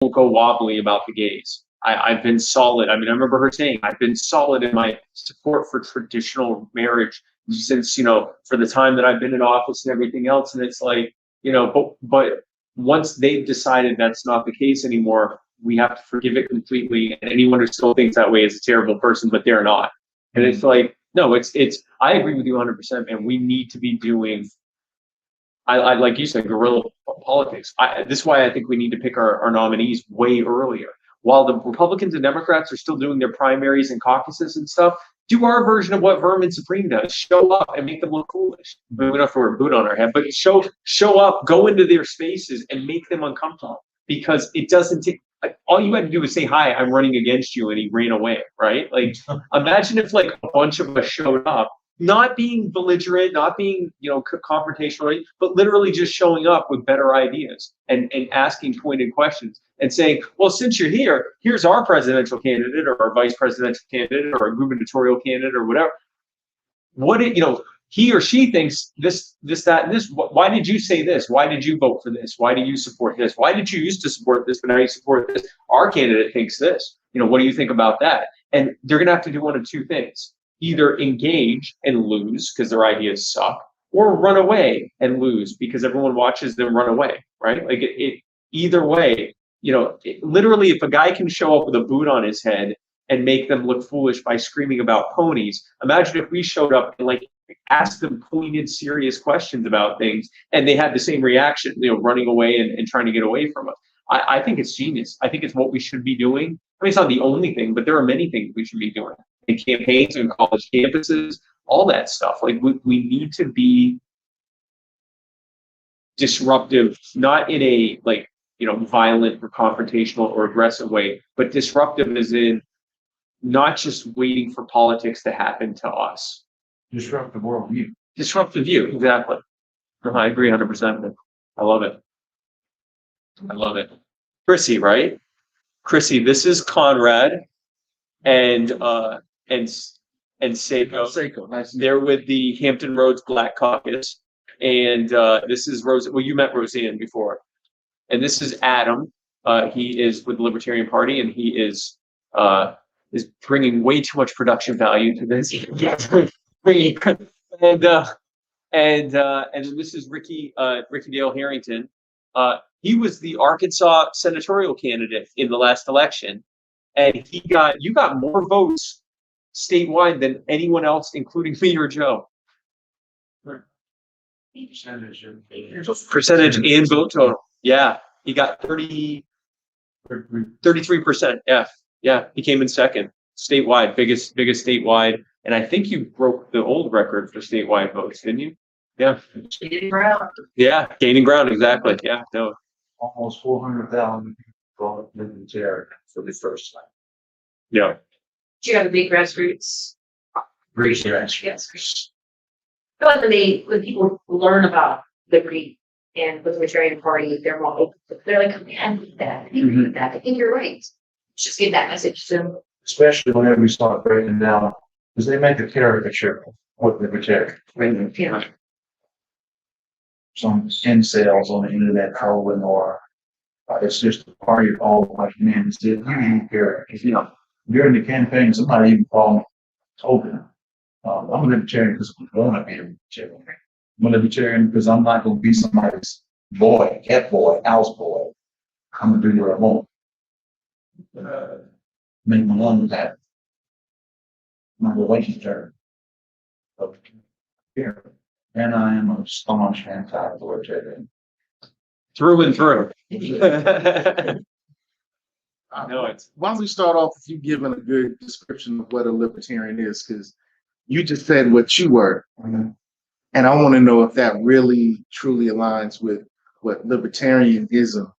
won't go wobbly about the gays. I've been solid. I mean, I remember her saying, I've been solid in my support for traditional marriage since, for the time that I've been in office and everything else. And it's like, but once they've decided that's not the case anymore, we have to forgive it completely. And anyone who still thinks that way is a terrible person, but they're not. And it's like, no, I agree with you 100%, man. We need to be doing, I like you said, guerrilla politics. This is why I think we need to pick our nominees way earlier. While the Republicans and Democrats are still doing their primaries and caucuses and stuff, do our version of what Vermin Supreme does. Show up and make them look foolish. We don't have to wear a boot on our head, but show up, go into their spaces and make them uncomfortable. Because it doesn't take, all you had to do was say, hi, I'm running against you, and he ran away, right? Like, imagine if like a bunch of us showed up, not being belligerent, not being, confrontational, but literally just showing up with better ideas and asking pointed questions and saying, well, since you're here, here's our presidential candidate or our vice presidential candidate or our gubernatorial candidate or whatever. He or she thinks this, that, and this. Why did you say this? Why did you vote for this? Why do you support this? Why did you used to support this, but now you support this? Our candidate thinks this. What do you think about that? And they're going to have to do one of two things. Either engage and lose because their ideas suck, or run away and lose because everyone watches them run away, right? Like either way, literally if a guy can show up with a boot on his head and make them look foolish by screaming about ponies, imagine if we showed up and like asked them pointed, serious questions about things and they had the same reaction, running away and trying to get away from us. I think it's genius. I think it's what we should be doing. I mean, it's not the only thing, but there are many things we should be doing. In campaigns and college campuses, all that stuff. Like we need to be disruptive, not in a violent or confrontational or aggressive way, but disruptive as in not just waiting for politics to happen to us. Disrupt the worldview. Disrupt the view, exactly. I agree 100%. I love it. I love it. Chrissy, right? Chrissy, this is Conrad and Seiko. Nice. They're with the Hampton Roads Black Caucus. And this is Rose. Well, you met Roseanne before. And this is Adam. He is with the Libertarian Party, and he is bringing way too much production value to this. And this is Ricky Dale Harrington. He was the Arkansas senatorial candidate in the last election, and you got more votes statewide than anyone else, including me or Joe. Percentage and vote total. Yeah, he got 33%. Yeah, he came in second statewide, biggest statewide, and I think you broke the old record for statewide votes, didn't you? Yeah. Gaining ground. Yeah, gaining ground, exactly. Yeah, no. Almost 400,000 people living there for the first time. Yeah. Do you have a big grassroots? Research. Yes. I feel like when people learn about liberty and the Libertarian Party, they're more open. They're like, man, I need that. I need that. I think you're right. Just get that message to them. Especially whenever we start breaking down, because they make a caricature of what libertarian. Yeah. Some incels on the internet calling, or it's just a party of all white men. It's you care. During the campaign, somebody even called me, told me, I'm a libertarian because I want to be a libertarian. I'm a libertarian because I'm not going to be somebody's boy, cat boy, house boy. I'm going to do what I want. Make my own with that. My relationship of here. And I am a staunch anti-authoritarian. Through and through. Why don't we start off with you giving a good description of what a libertarian is? Because you just said what you were. And I want to know if that really, truly aligns with what libertarianism,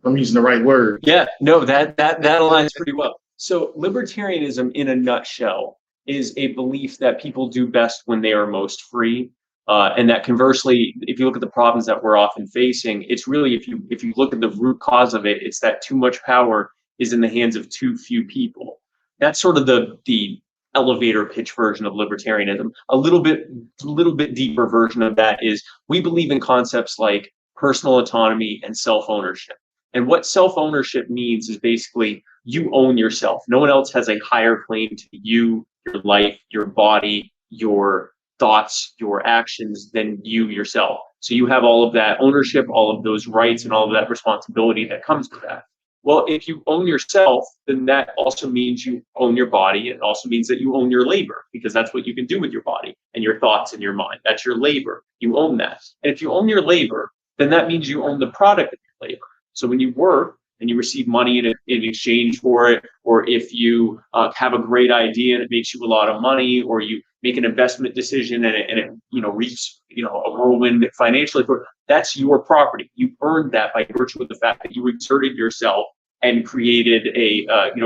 I'm using the right word. Yeah, no, that aligns pretty well. So libertarianism in a nutshell is a belief that people do best when they are most free. And that conversely, if you look at the problems that we're often facing, it's really, if you look at the root cause of it, it's that too much power is in the hands of too few people. That's sort of the elevator pitch version of libertarianism. A little bit deeper version of that is we believe in concepts like personal autonomy and self-ownership. And what self-ownership means is basically you own yourself. No one else has a higher claim to you, your life, your body, your thoughts, your actions than you yourself. So you have all of that ownership, all of those rights, and all of that responsibility that comes with that. Well, if you own yourself, then that also means you own your body. It also means that you own your labor, because that's what you can do with your body and your thoughts and your mind. That's your labor. You own that. And if you own your labor, then that means you own the product of your labor. So when you work and you receive money in exchange for it, or if you have a great idea and it makes you a lot of money, or you make an investment decision and it reaps a whirlwind financially, that's your property. You earned that by virtue of the fact that you exerted yourself and created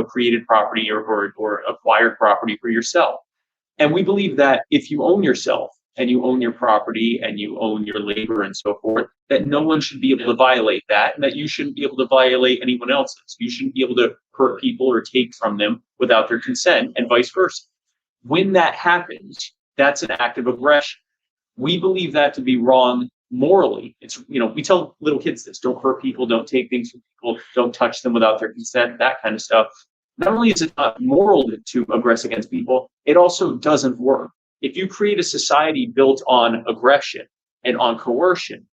created property or acquired property for yourself. And we believe that if you own yourself and you own your property and you own your labor and so forth, that no one should be able to violate that, and that you shouldn't be able to violate anyone else's. You shouldn't be able to hurt people or take from them without their consent, and vice versa. When that happens, that's an act of aggression. We believe that to be wrong morally. It's, we tell little kids this: don't hurt people, don't take things from people, don't touch them without their consent, that kind of stuff. Not only is it not moral to aggress against people, it also doesn't work. If you create a society built on aggression and on coercion,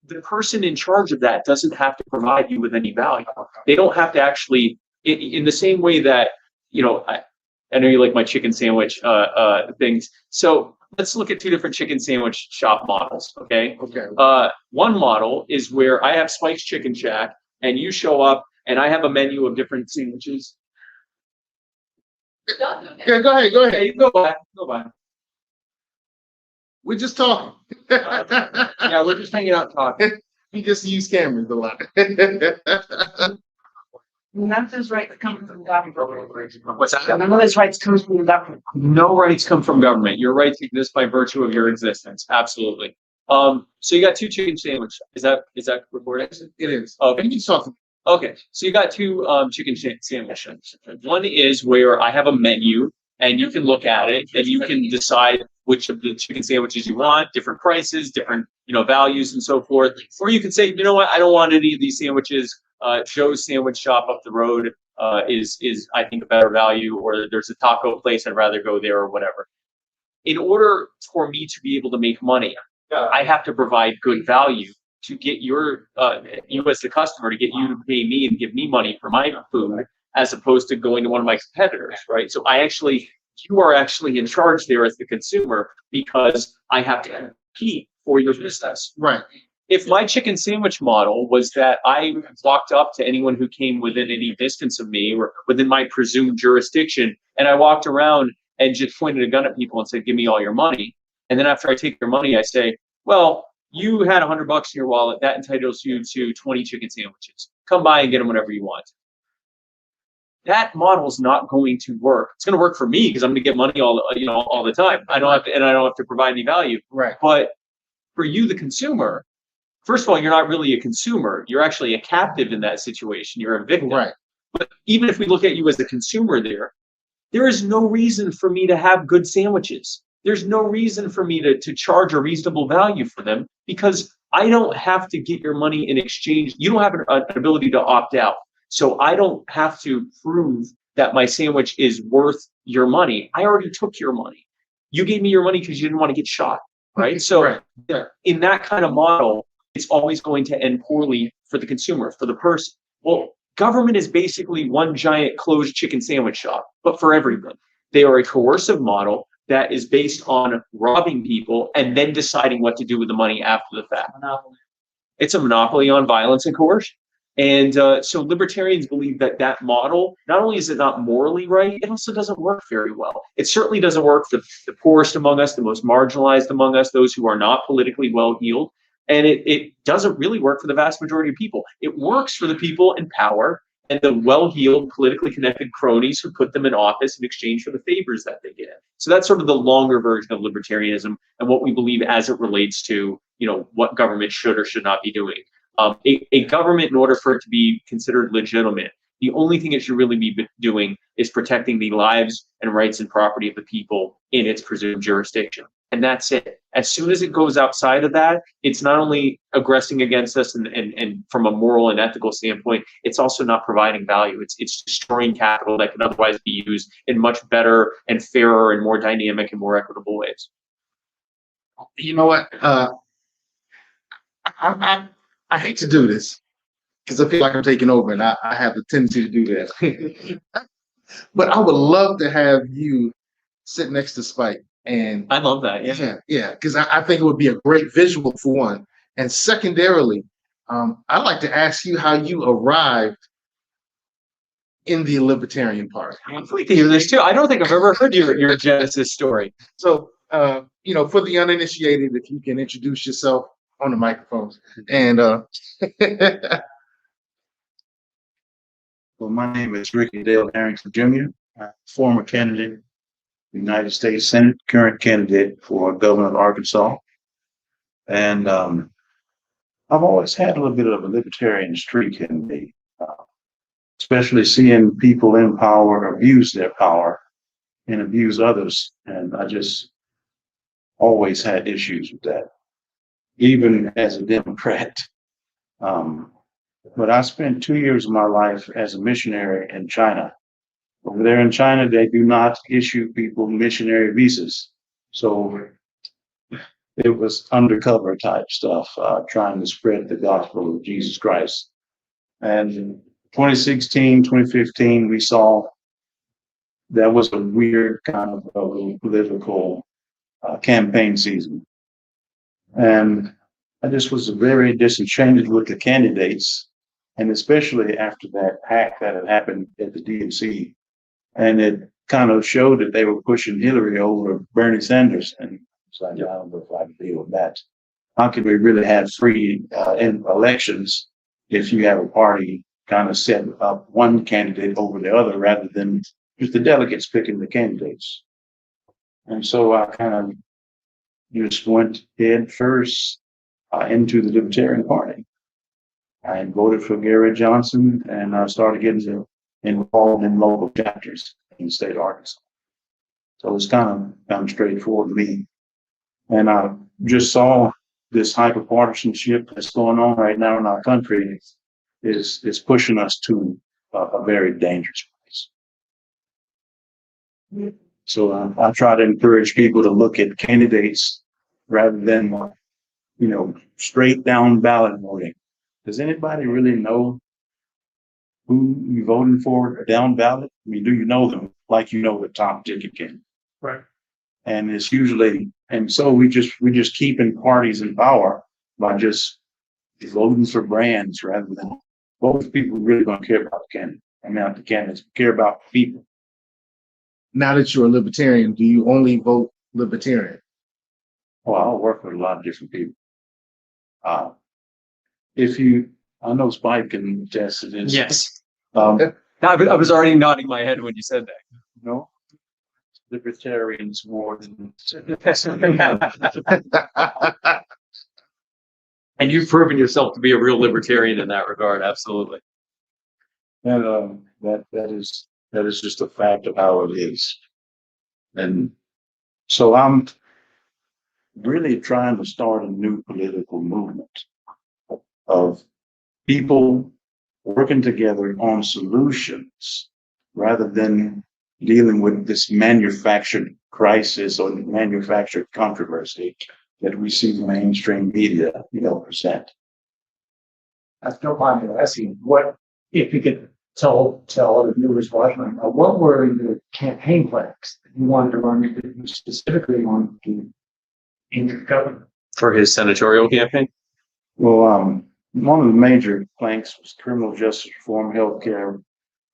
the person in charge of that doesn't have to provide you with any value. They don't have to actually, in the same way that, I know you like my chicken sandwich things. So let's look at two different chicken sandwich shop models, okay? Okay. One model is where I have Spike's Chicken Shack, and you show up, and I have a menu of different sandwiches. Yeah, go ahead. Okay, go by. We're just talking. Yeah, we're just hanging out talking. We just use cameras a lot. None of those rights come from government. What's that? None of those rights come from the government. No rights come from government. Your rights exist by virtue of your existence. Absolutely. So you got two chicken sandwich. Is that recorded? It is. Okay. You can talk. Okay. So you got two chicken sandwiches. One is where I have a menu, and you can look at it and you can decide which of the chicken sandwiches you want, different prices, different values, and so forth. Or you can say, you know what, I don't want any of these sandwiches. Joe's Sandwich Shop up the road is I think a better value, or there's a taco place, I'd rather go there, or whatever. In order for me to be able to make money, I have to provide good value to get you as the customer, to get you to pay me and give me money for my food, as opposed to going to one of my competitors, right? So you are actually in charge there as the consumer, because I have to compete for your business. Right. If my chicken sandwich model was that I walked up to anyone who came within any distance of me or within my presumed jurisdiction, and I walked around and just pointed a gun at people and said, give me all your money. And then after I take their money, I say, well, you had $100 in your wallet. That entitles you to 20 chicken sandwiches. Come by and get them whenever you want. That model is not going to work. It's going to work for me because I'm going to get money all the time. I don't have to provide any value. Right. But for you, the consumer, first of all, you're not really a consumer. You're actually a captive in that situation. You're a victim. Right. But even if we look at you as the consumer there is no reason for me to have good sandwiches. There's no reason for me to charge a reasonable value for them, because I don't have to get your money in exchange. You don't have an ability to opt out. So I don't have to prove that my sandwich is worth your money. I already took your money. You gave me your money because you didn't want to get shot, right? So right. In that kind of model, it's always going to end poorly for the consumer, for the person. Well, government is basically one giant closed chicken sandwich shop, but for everyone. They are a coercive model that is based on robbing people and then deciding what to do with the money after the fact. Monopoly. It's a monopoly on violence and coercion. And so libertarians believe that model, not only is it not morally right, it also doesn't work very well. It certainly doesn't work for the poorest among us, the most marginalized among us, those who are not politically well-heeled. And it doesn't really work for the vast majority of people. It works for the people in power and the well-heeled, politically connected cronies who put them in office in exchange for the favors that they get. So that's sort of the longer version of libertarianism and what we believe as it relates to, what government should or should not be doing. A government, in order for it to be considered legitimate, the only thing it should really be doing is protecting the lives and rights and property of the people in its presumed jurisdiction. and that's it. As soon as it goes outside of that, it's not only aggressing against us and from a moral and ethical standpoint, it's also not providing value. It's destroying capital that could otherwise be used in much better and fairer and more dynamic and more equitable ways. You know what? I hate to do this because I feel like I'm taking over, and I have a tendency to do that. But I would love to have you sit next to Spike. And I love that. yeah, because I think it would be a great visual for one. And secondarily, I'd like to ask you how you arrived in the Libertarian Party. I'd like to hear this too. I don't think I've ever heard your Genesis story. So, for the uninitiated, if you can introduce yourself on the microphones. And Well, my name is Ricky Dale Harrington Jr., former candidate, United States Senate, current candidate for governor of Arkansas. And I've always had a little bit of a libertarian streak in me, especially seeing people in power abuse their power and abuse others. And I just always had issues with that, even as a Democrat. But I spent 2 years of my life as a missionary in China. Over there in China, they do not issue people missionary visas. So it was undercover type stuff, trying to spread the gospel of Jesus Christ. And in 2016, 2015, we saw that was a weird kind of a political campaign season. And I just was very disenchanted with the candidates, and especially after that hack that had happened at the DNC. And it kind of showed that they were pushing Hillary over Bernie Sanders. And so I don't know if I can deal with that. How can we really have free elections if you have a party kind of set up one candidate over the other rather than just the delegates picking the candidates? And so I kind of just went head first into the Libertarian Party. I voted for Gary Johnson, and I started getting involved in local chapters in the state of Arkansas. So it's kind of straightforward to me. And I just saw this hyper-partisanship that's going on right now in our country is pushing us to a very dangerous place. So I try to encourage people to look at candidates rather than, straight down ballot voting. Does anybody really know who you're voting for down ballot? I mean, do you know them like you know the top ticket candidate? Right. And it's usually, and so we just keeping parties in power by just voting for brands rather than most people really don't care about the candidate. I mean, not the candidates, care about people. now that you're a Libertarian, do you only vote Libertarian? Well, I'll work with a lot of different people. I know Spike can attest to this. Yes. Um, I was already nodding my head when you said that. no, libertarians more than. And you've proven yourself to be a real libertarian in that regard. Absolutely. And that is just a fact of how it is. And so I'm really trying to start a new political movement of people working together on solutions rather than dealing with this manufactured crisis or manufactured controversy that we see the mainstream media, present. I don't mind asking, what, if you could tell the viewers watching, what were the campaign plans that you wanted to run, that you specifically wanted to in your government? For his senatorial campaign? Well, one of the major planks was criminal justice reform, healthcare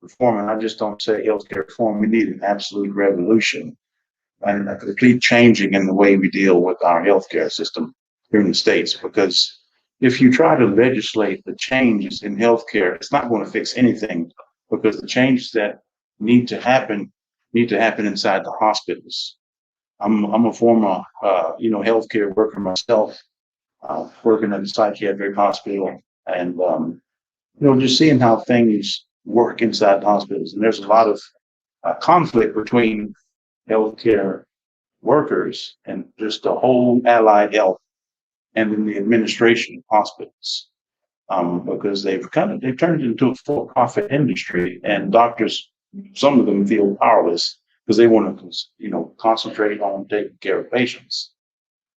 reform, and I just don't say healthcare reform. We need an absolute revolution and a complete changing in the way we deal with our healthcare system here in the States. Because if you try to legislate the changes in healthcare, it's not going to fix anything, because the changes that need to happen inside the hospitals. I'm a former, healthcare worker myself, working at a psychiatric hospital, and just seeing how things work inside the hospitals. And there's a lot of conflict between healthcare workers and just the whole allied health and in the administration of hospitals. Because they've turned it into a for-profit industry, and doctors, some of them feel powerless because they want to, concentrate on taking care of patients.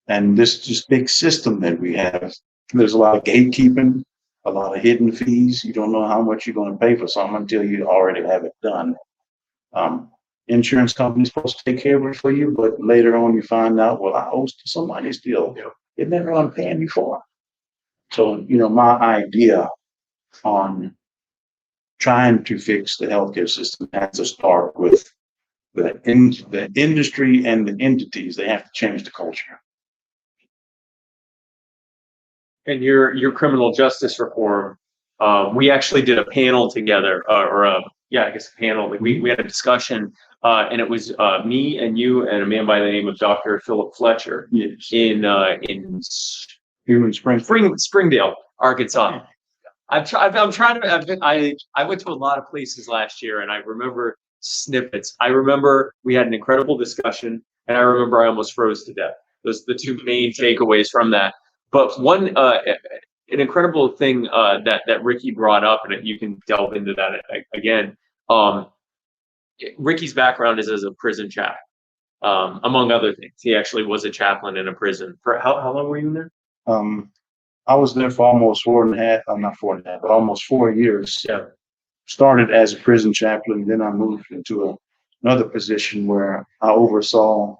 And this just big system that we have, there's a lot of gatekeeping, a lot of hidden fees. You don't know how much you're going to pay for something until you already have it done. Insurance companies supposed to take care of it for you, but later on you find out, well, I owe somebody still. Isn't that what I'm paying you for? So, my idea on trying to fix the healthcare system has to start with the industry and the entities. They have to change the culture. And your criminal justice reform, we actually did a panel together, I guess a panel. Like we had a discussion, and it was me and you and a man by the name of Dr. Philip Fletcher in Here in Springdale, Arkansas. I'm trying to. I went to a lot of places last year, and I remember snippets. I remember we had an incredible discussion, and I remember I almost froze to death. Those are the two main takeaways from that. But one, an incredible thing that Ricky brought up, and you can delve into that again. Ricky's background is as a prison chaplain, among other things. He actually was a chaplain in a prison. For how long were you in there? I was there for almost almost 4 years. Yeah. Started as a prison chaplain, then I moved into another position where I oversaw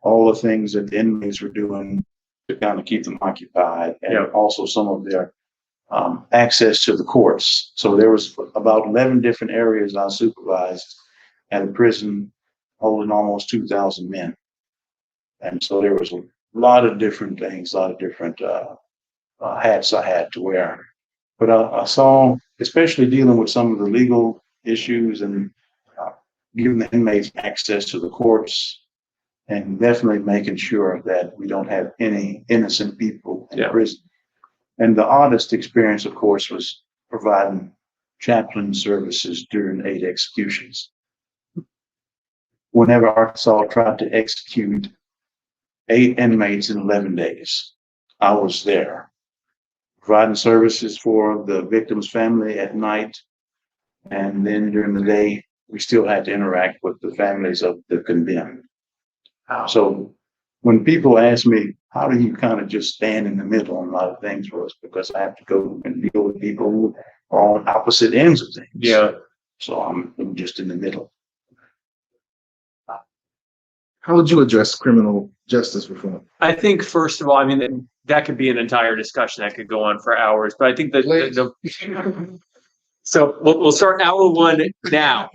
all the things that the inmates were doing to kind of keep them occupied, and also some of their access to the courts. So there was about 11 different areas I supervised at a prison holding almost 2,000 men. And so there was a lot of different things, a lot of different hats I had to wear. But I saw, especially dealing with some of the legal issues and giving the inmates access to the courts, and definitely making sure that we don't have any innocent people in prison. And the oddest experience, of course, was providing chaplain services during 8 executions. Whenever Arkansas tried to execute 8 inmates in 11 days, I was there, providing services for the victim's family at night. And then during the day, we still had to interact with the families of the condemned. So when people ask me, how do you kind of just stand in the middle on a lot of things for us? Because I have to go and deal with people who are on opposite ends of things. Yeah. So I'm just in the middle. How would you address criminal justice reform? I think, first of all, I mean, that could be an entire discussion that could go on for hours, but I think that so we'll start hour 1 now.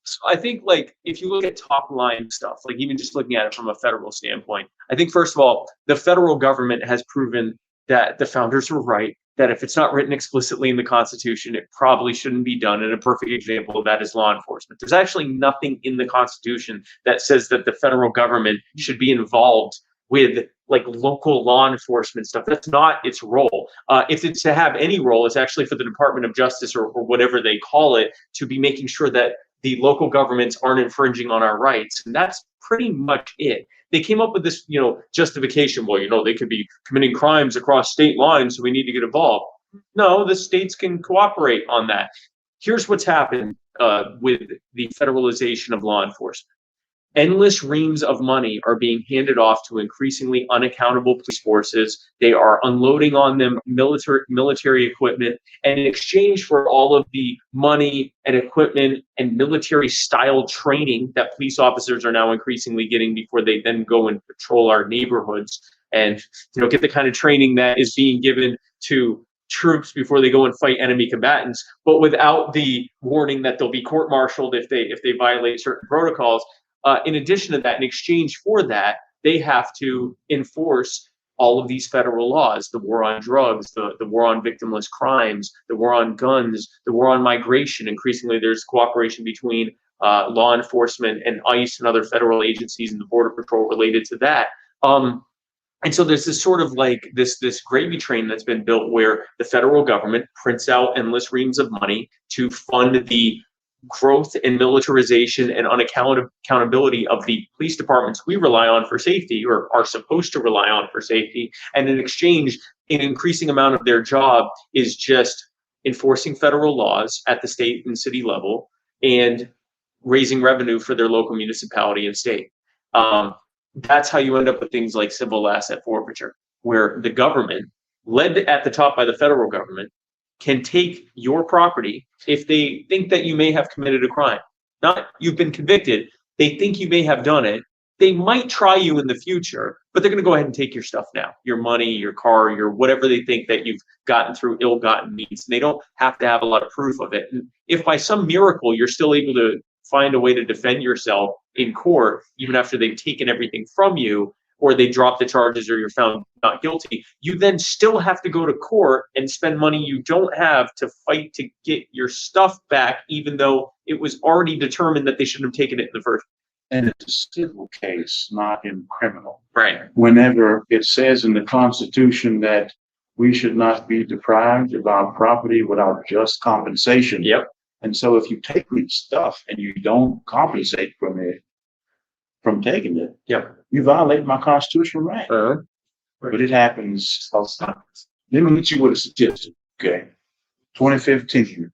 So I think, like, if you look at top line stuff, like even just looking at it from a federal standpoint, I think, first of all, the federal government has proven that the founders were right, that if it's not written explicitly in the Constitution, it probably shouldn't be done. And a perfect example of that is law enforcement. There's actually nothing in the Constitution that says that the federal government should be involved with like local law enforcement stuff. That's not its role. If it's to have any role, it's actually for the Department of Justice or whatever they call it to be making sure that the local governments aren't infringing on our rights. And that's pretty much it. They came up with this, justification. Well, they could be committing crimes across state lines, so we need to get involved. No, the states can cooperate on that. Here's what's happened with the federalization of law enforcement. Endless reams of money are being handed off to increasingly unaccountable police forces. They are unloading on them military equipment. And in exchange for all of the money and equipment and military style training that police officers are now increasingly getting before they then go and patrol our neighborhoods and get the kind of training that is being given to troops before they go and fight enemy combatants, but without the warning that they'll be court-martialed if they violate certain protocols. In addition to that, in exchange for that, they have to enforce all of these federal laws: the war on drugs, the war on victimless crimes, the war on guns, the war on migration. Increasingly, there's cooperation between law enforcement and ICE and other federal agencies and the Border Patrol related to that. And so there's this sort of like this gravy train that's been built where the federal government prints out endless reams of money to fund the growth and militarization and unaccountability of the police departments we rely on for safety, or are supposed to rely on for safety. And in exchange, an increasing amount of their job is just enforcing federal laws at the state and city level and raising revenue for their local municipality and state. That's how you end up with things like civil asset forfeiture, where the government, led at the top by the federal government, can take your property if they think that you may have committed a crime. Not you've been convicted, they think you may have done it. They might try you in the future, but they're going to go ahead and take your stuff now, your money, your car, your whatever they think that you've gotten through ill-gotten means. They don't have to have a lot of proof of it. And if by some miracle you're still able to find a way to defend yourself in court, even after they've taken everything from you, or they drop the charges, or you're found not guilty, you then still have to go to court and spend money you don't have to fight to get your stuff back, even though it was already determined that they shouldn't have taken it in the first. And it's a civil case, not in criminal. Right. Whenever it says in the Constitution that we should not be deprived of our property without just compensation. Yep. And so if you take the stuff and you don't compensate from taking it, Yep. you violate my constitutional right. But it happens. Let me hit you with a statistic. Okay. 2015,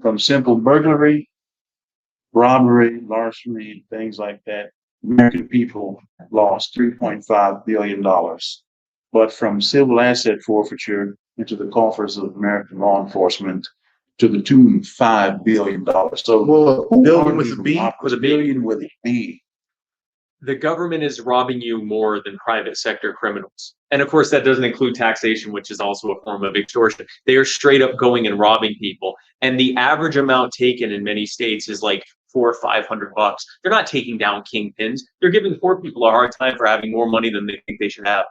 from simple burglary, robbery, larceny, things like that, American people lost $3.5 billion. But from civil asset forfeiture into the coffers of American law enforcement to the tune of $5 billion. So, billion with a B? With a billion with a B. The government is robbing you more than private sector criminals. And of course, that doesn't include taxation, which is also a form of extortion. They are straight up going and robbing people. And the average amount taken in many states is like $400 or $500. They're not taking down kingpins. They're giving poor people a hard time for having more money than they think they should have.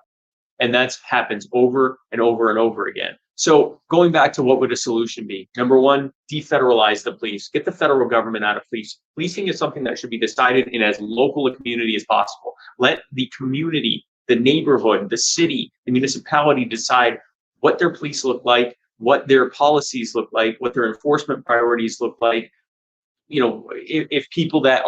And that happens over and over and over again. So going back to what would a solution be? Number one, defederalize the police. Get the federal government out of police. Policing is something that should be decided in as local a community as possible. Let the community, the neighborhood, the city, the municipality decide what their police look like, what their policies look like, what their enforcement priorities look like. You know, if people that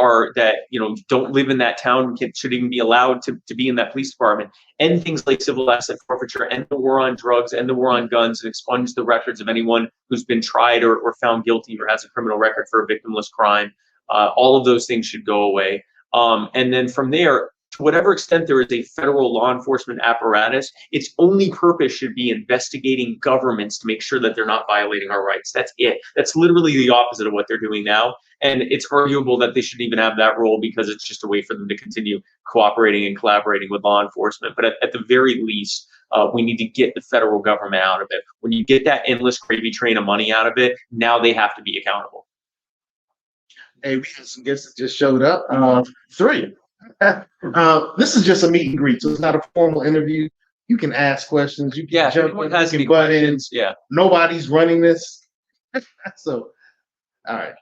don't live in that town should even be allowed to be in that police department, and things like civil asset forfeiture, and the war on drugs, and the war on guns, and expunge the records of anyone who's been tried or found guilty or has a criminal record for a victimless crime. All of those things should go away. And then from there, to whatever extent there is a federal law enforcement apparatus, its only purpose should be investigating governments to make sure that they're not violating our rights. That's it. That's literally the opposite of what they're doing now. And it's arguable that they shouldn't even have that role because it's just a way for them to continue cooperating and collaborating with law enforcement. But at the very least, we need to get the federal government out of it. When you get that endless gravy train of money out of it, now they have to be accountable. Hey, we have some guests that just showed up. 3. This is just a meet and greet, so it's not a formal interview. You can ask questions. You can jump in, you can butt in. Yeah. Nobody's running this. So, all right.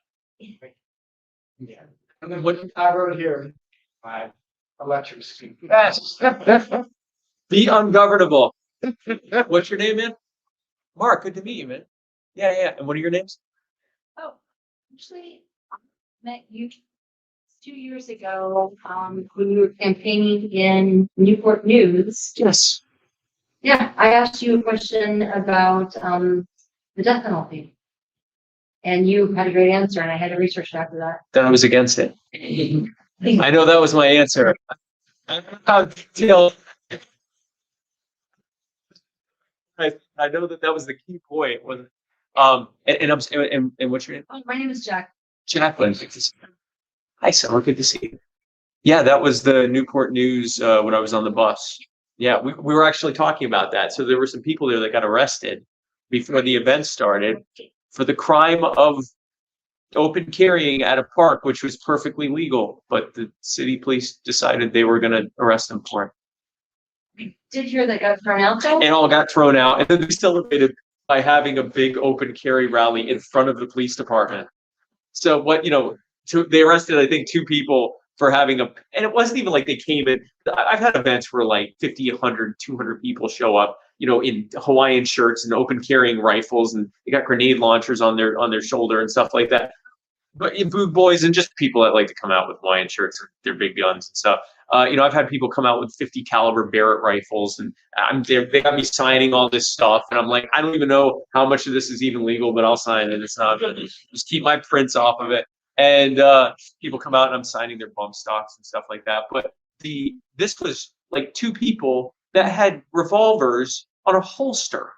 Yeah. And then what I wrote here, I'll let you speak. Be ungovernable. What's your name, man? Mark, good to meet you, man. Yeah. And what are your names? Oh, actually, I met you 2 years ago, when we were campaigning in Newport News. Yes. Yeah, I asked you a question about the death penalty. And you had a great answer, and I had to research after that. Then I was against it. I know that was my answer. I know that was the key point. And what's your name? Oh, my name is Jack. Jacqueline. Hi, Summer. Good to see you. Yeah, that was the Newport News when I was on the bus. Yeah, we were actually talking about that. So there were some people there that got arrested before the event started for the crime of open carrying at a park, which was perfectly legal. But the city police decided they were going to arrest them for it. I did hear that got thrown out, though. And all got thrown out. And then they celebrated by having a big open carry rally in front of the police department. So they arrested, I think, 2 people for having and it wasn't even like they came in. I've had events where like 50, 100, 200 people show up, in Hawaiian shirts and open carrying rifles, and they got grenade launchers on their shoulder and stuff like that. but boot boys and just people that like to come out with Hawaiian shirts or their big guns and stuff. I've had people come out with 50 caliber Barrett rifles, and they got me signing all this stuff, and I'm like, I don't even know how much of this is even legal, but I'll sign it. It's not, just keep my prints off of it. And people come out and I'm signing their bump stocks and stuff like that. But this was like two people that had revolvers on a holster.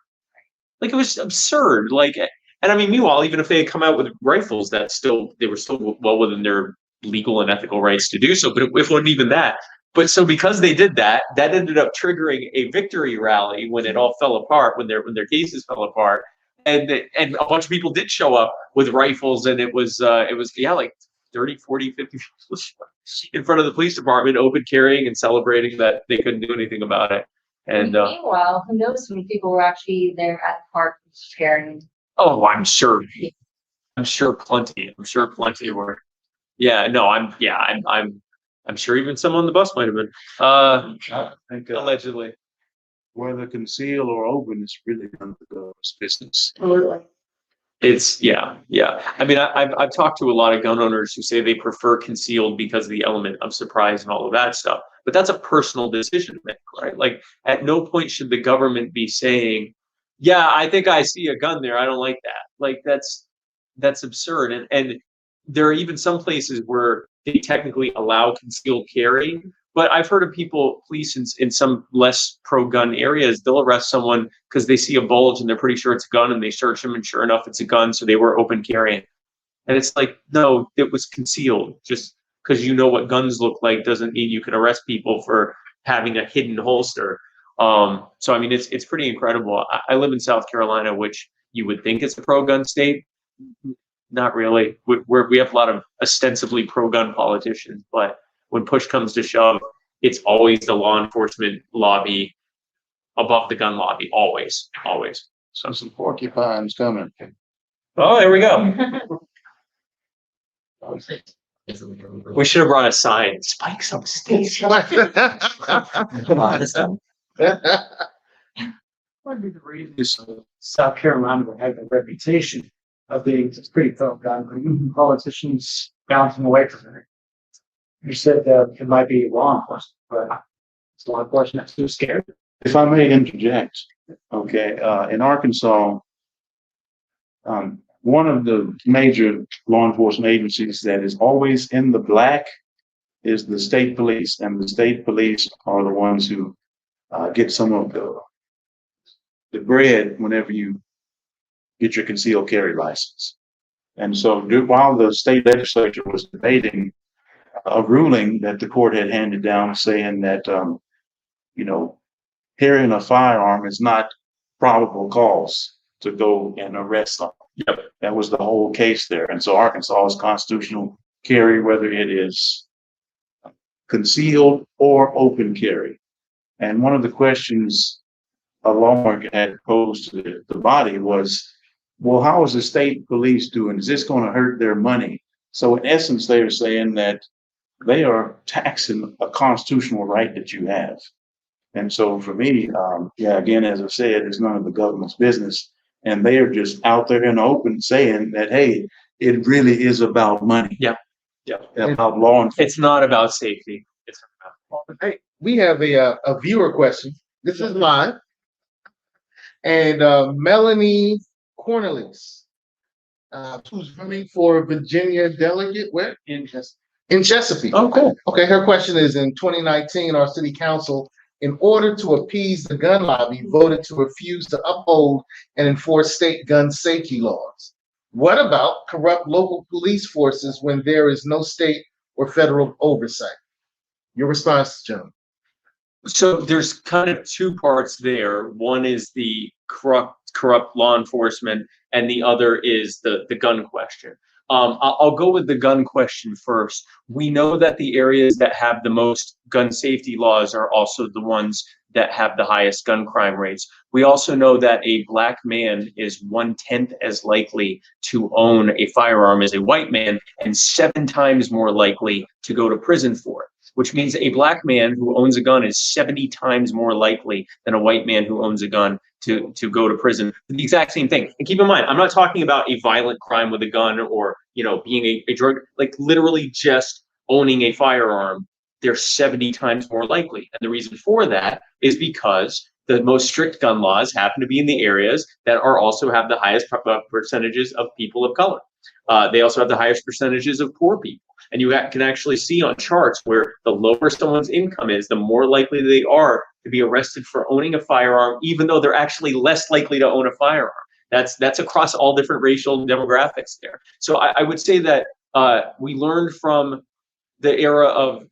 Like, it was absurd. Like, and I mean, meanwhile, even if they had come out with rifles, they were still well within their legal and ethical rights to do so. But it wasn't even that. But so because they did that, that ended up triggering a victory rally when it all fell apart, when their cases fell apart, and a bunch of people did show up with rifles, and it was like 30, 40, 50 people in front of the police department, open carrying and celebrating that they couldn't do anything about it. And meanwhile, who knows how many people were actually there at the park carrying? oh, I'm sure plenty. I'm sure plenty were. Yeah, no, I'm sure even some on the bus might have been. I think Allegedly. whether concealed or open is really none of the government's business. Absolutely. It's yeah. I mean, I've talked to a lot of gun owners who say they prefer concealed because of the element of surprise and all of that stuff. But that's a personal decision to make, right? Like, at no point should the government be saying, "Yeah, I think I see a gun there. I don't like that." Like, that's absurd. And there are even some places where they technically allow concealed carry. But I've heard of police in some less pro-gun areas, they'll arrest someone because they see a bulge and they're pretty sure it's a gun, and they search them, and sure enough, it's a gun. So they were open carrying. And it's like, no, it was concealed. Just because you know what guns look like doesn't mean you can arrest people for having a hidden holster. So I mean, it's pretty incredible. I live in South Carolina, which you would think is a pro-gun state. Not really. We have a lot of ostensibly pro-gun politicians, but when push comes to shove, it's always the law enforcement lobby above the gun lobby. Always. So some porcupines coming. Oh, there we go. We should have brought a sign. Spike's upstate. Come on, this time. One of the reasons South Carolina would have a reputation of being pretty pro-gun, but even politicians bouncing away from it. You said that it might be law enforcement, but it's law enforcement that's too scared. If I may interject, okay, in Arkansas, one of the major law enforcement agencies that is always in the black is the state police, and the state police are the ones who get some of the bread whenever you get your concealed carry license. And so while the state legislature was debating a ruling that the court had handed down saying that, carrying a firearm is not probable cause to go and arrest someone. Yep. That was the whole case there. And so Arkansas is constitutional carry, whether it is concealed or open carry. And one of the questions a lawyer had posed to the body was, well, how is the state police doing? Is this going to hurt their money? So in essence, they are saying that they are taxing a constitutional right that you have. And so for me, again, as I said, it's none of the government's business. And they are just out there in the open saying that, hey, it really is about money. Yeah. About law enforcement. It's not about safety. It's about. Hey, we have a viewer question. This is live. And Melanie Cornelis, who's running for Virginia delegate, where? In Chesapeake. In Chesapeake. Oh, cool. Okay, her question is, in 2019, our city council, in order to appease the gun lobby, voted to refuse to uphold and enforce state gun safety laws. What about corrupt local police forces when there is no state or federal oversight? Your response, John. So there's kind of two parts there. One is the corrupt law enforcement, and the other is the gun question. I'll go with the gun question first. We know that the areas that have the most gun safety laws are also the ones that have the highest gun crime rates. We also know that a black man is 1/10 as likely to own a firearm as a white man, and 7 times more likely to go to prison for it, which means a black man who owns a gun is 70 times more likely than a white man who owns a gun to go to prison for the exact same thing. And keep in mind, I'm not talking about a violent crime with a gun or, being a drug, like literally just owning a firearm. They're 70 times more likely. And the reason for that is because the most strict gun laws happen to be in the areas that also have the highest percentages of people of color. They also have the highest percentages of poor people. And you can actually see on charts where the lower someone's income is, the more likely they are to be arrested for owning a firearm, even though they're actually less likely to own a firearm. That's across all different racial demographics there. So I would say that we learned from the era of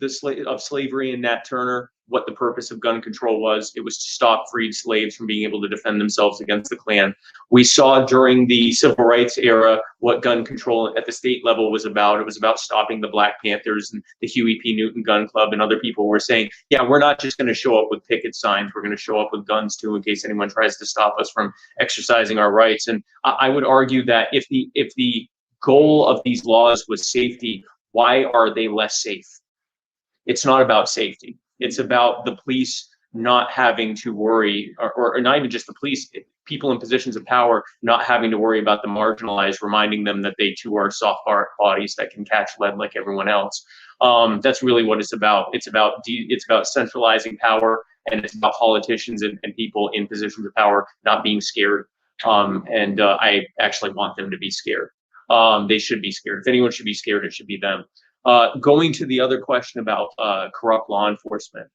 slavery and Nat Turner what the purpose of gun control was. It was to stop freed slaves from being able to defend themselves against the Klan. We saw during the civil rights era what gun control at the state level was about. It was about stopping the Black Panthers and the Huey P. Newton Gun Club, and other people were saying, yeah, we're not just going to show up with picket signs, we're going to show up with guns too in case anyone tries to stop us from exercising our rights. And I would argue that if the goal of these laws was safety, why are they less safe? It's not about safety. It's about the police not having to worry, or not even just the police, people in positions of power not having to worry about the marginalized, reminding them that they too are soft bodies that can catch lead like everyone else. That's really what it's about. It's about centralizing power, and it's about politicians and people in positions of power not being scared. I actually want them to be scared. They should be scared. If anyone should be scared, it should be them. Going to the other question about corrupt law enforcement,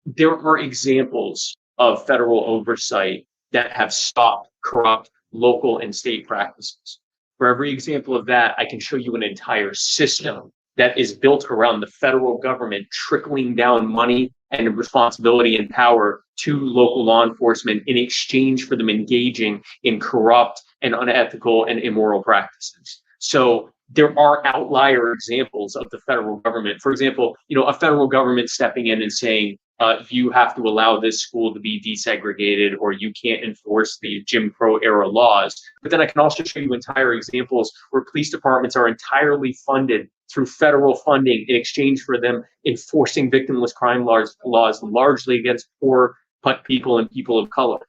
there are examples of federal oversight that have stopped corrupt local and state practices. For every example of that, I can show you an entire system that is built around the federal government trickling down money and responsibility and power to local law enforcement in exchange for them engaging in corrupt and unethical and immoral practices. So there are outlier examples of the federal government. For example, a federal government stepping in and saying, you have to allow this school to be desegregated, or you can't enforce the Jim Crow era laws. But then I can also show you entire examples where police departments are entirely funded through federal funding in exchange for them enforcing victimless crime laws largely against poor people and people of color.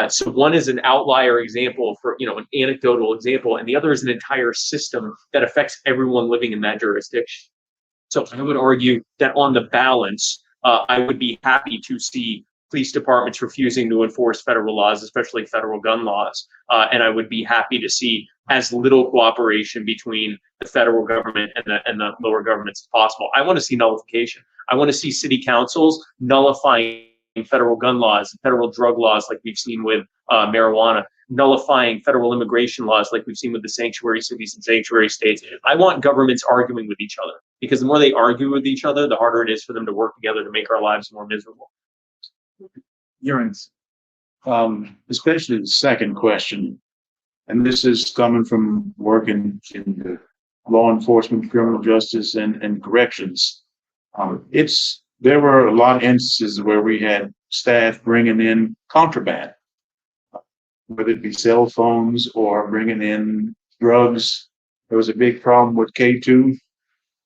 So one is an outlier example for, an anecdotal example, and the other is an entire system that affects everyone living in that jurisdiction. So I would argue that on the balance, I would be happy to see police departments refusing to enforce federal laws, especially federal gun laws. And I would be happy to see as little cooperation between the federal government and the lower governments as possible. I want to see nullification. I want to see city councils nullifying federal gun laws, federal drug laws like we've seen with marijuana, nullifying federal immigration laws like we've seen with the sanctuary cities and sanctuary states. I want governments arguing with each other, because the more they argue with each other, the harder it is for them to work together to make our lives more miserable. Especially the second question, and this is coming from working in the law enforcement, criminal justice, and corrections. There were a lot of instances where we had staff bringing in contraband, whether it be cell phones or bringing in drugs. There was a big problem with K2.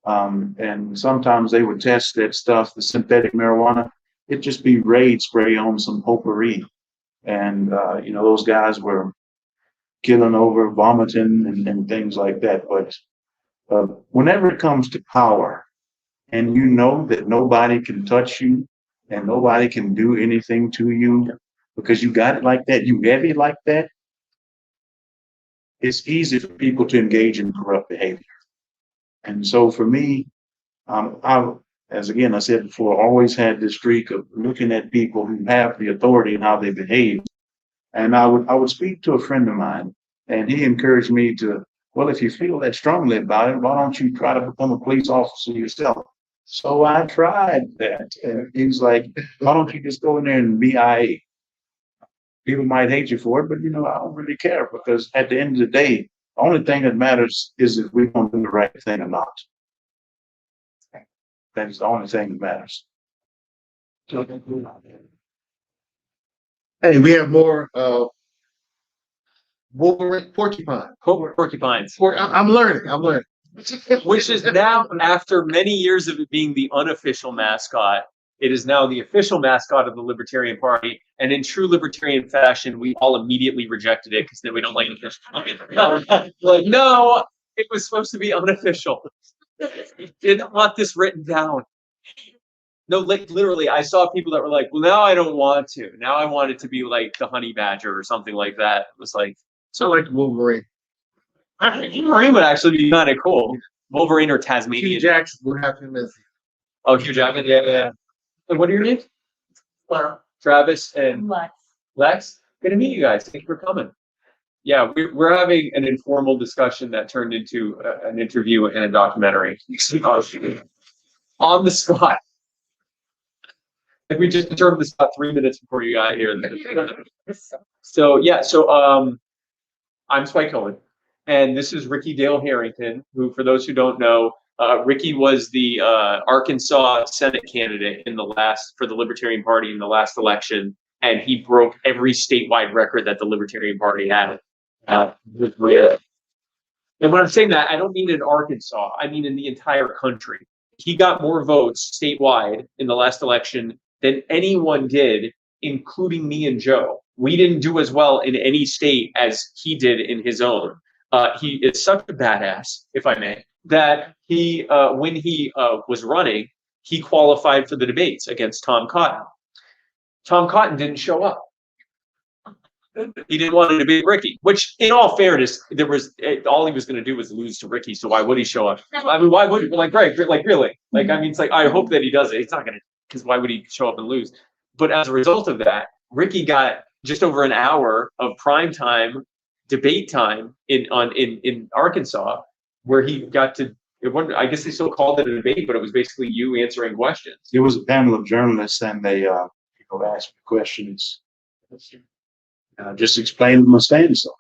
And sometimes they would test that stuff, the synthetic marijuana. It'd just be raid spray on some potpourri. And, those guys were killing over, vomiting, and things like that. But whenever it comes to power, and you know that nobody can touch you and nobody can do anything to you because you got it like that, you heavy like that, it's easy for people to engage in corrupt behavior. And so for me, as again, I said before, always had this streak of looking at people who have the authority and how they behave. And I would speak to a friend of mine, and he encouraged me to, well, if you feel that strongly about it, why don't you try to become a police officer yourself? So I tried that. And he was like, why don't you just go in there and be IA? People might hate you for it, but I don't really care, because at the end of the day, the only thing that matters is if we're going to do the right thing or not. That is the only thing that matters. Hey, we have more Wolverine porcupine. Porcupines. I'm learning. Which is now, after many years of it being the unofficial mascot, It is now the official mascot of the Libertarian Party. And in true Libertarian fashion, we all immediately rejected it because then we don't like it. Like, no, it was supposed to be unofficial. We didn't want this written down. No, like literally, I saw people that were like, well, now I don't want to. Now I want it to be like the honey badger or something like that. It was like, So like Wolverine. Wolverine would actually be kind of cool. Wolverine or Hugh Tasmanian. Jackson would have him as Oh, Hugh Jackman, yeah. And what are your names? Travis and Lex. Good to meet you guys. Thank you for coming. Yeah, we're having an informal discussion that turned into an interview and a documentary on the spot. And we just determined this about 3 minutes before you got here. So yeah, I'm Spike Cohen, and this is Ricky Dale Harrington, who, for those who don't know, Ricky was the Arkansas Senate candidate for the Libertarian Party in the last election, and he broke every statewide record that the Libertarian Party had. And when I'm saying that, I don't mean in Arkansas, I mean in the entire country. He got more votes statewide in the last election than anyone did, including me and Joe. We didn't do as well in any state as he did in his own. He is such a badass, if I may, that he, when he was running, he qualified for the debates against Tom Cotton. Tom Cotton didn't show up. He didn't want to debate Ricky, which, in all fairness, all he was going to do was lose to Ricky. So why would he show up? I mean, why would really? Like, I mean, it's like, I hope that he does it. He's not going to, because why would he show up and lose? But as a result of that, Ricky got just over an hour of prime time debate time in Arkansas, where he got to. I guess they still called it a debate, but it was basically you answering questions. It was a panel of journalists, and they asked me questions. Just explain my stance on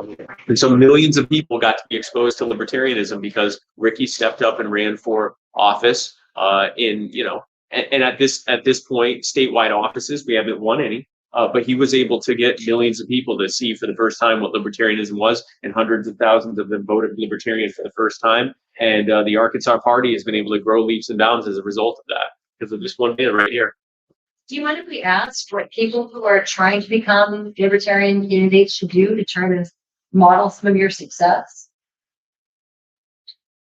it. And so millions of people got to be exposed to libertarianism because Ricky stepped up and ran for office and at this point, statewide offices, we haven't won any, but he was able to get millions of people to see for the first time what libertarianism was, and hundreds of thousands of them voted libertarian for the first time. And the Arkansas Party has been able to grow leaps and bounds as a result of that, because of this one man right here. Do you mind if we ask what people who are trying to become libertarian candidates should do to try to model some of your success?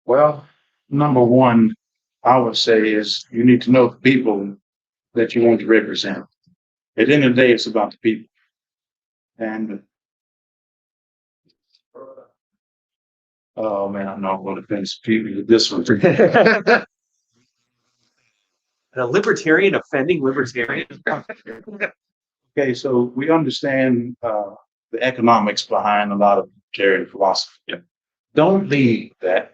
Well, number one, I would say is you need to know the people that you want to represent. At the end of the day, it's about the people. And oh man, I'm not going to finish people with this one. A libertarian offending libertarian. Okay, so we understand the economics behind a lot of libertarian philosophy. Yep. Don't lead that.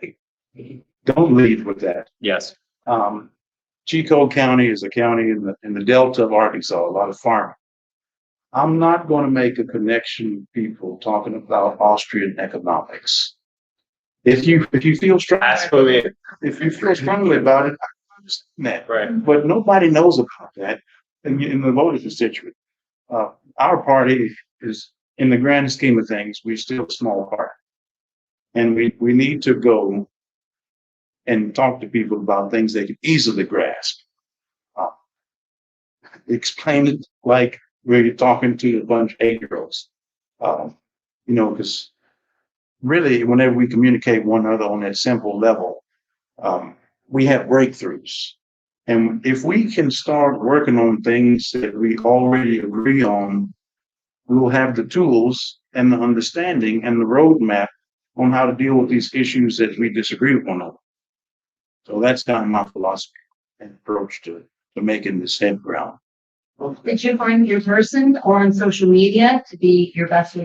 Don't lead with that. Yes. Chico County is a county in the Delta of Arkansas, a lot of farming. I'm not going to make a connection with people talking about Austrian economics. If you feel strongly, about it, I understand that. Right. But nobody knows about that in the voter constituent. Our party is, in the grand scheme of things, we're still a small party, and we need to go and talk to people about things they can easily grasp. Explain it like we're talking to a bunch of 8-year-olds. Because really, whenever we communicate one another on that simple level, we have breakthroughs. And if we can start working on things that we already agree on, we will have the tools and the understanding and the roadmap on how to deal with these issues that we disagree with one another. So that's kind of my philosophy and approach to making this head ground. Did you find your person or on social media to be your best leader?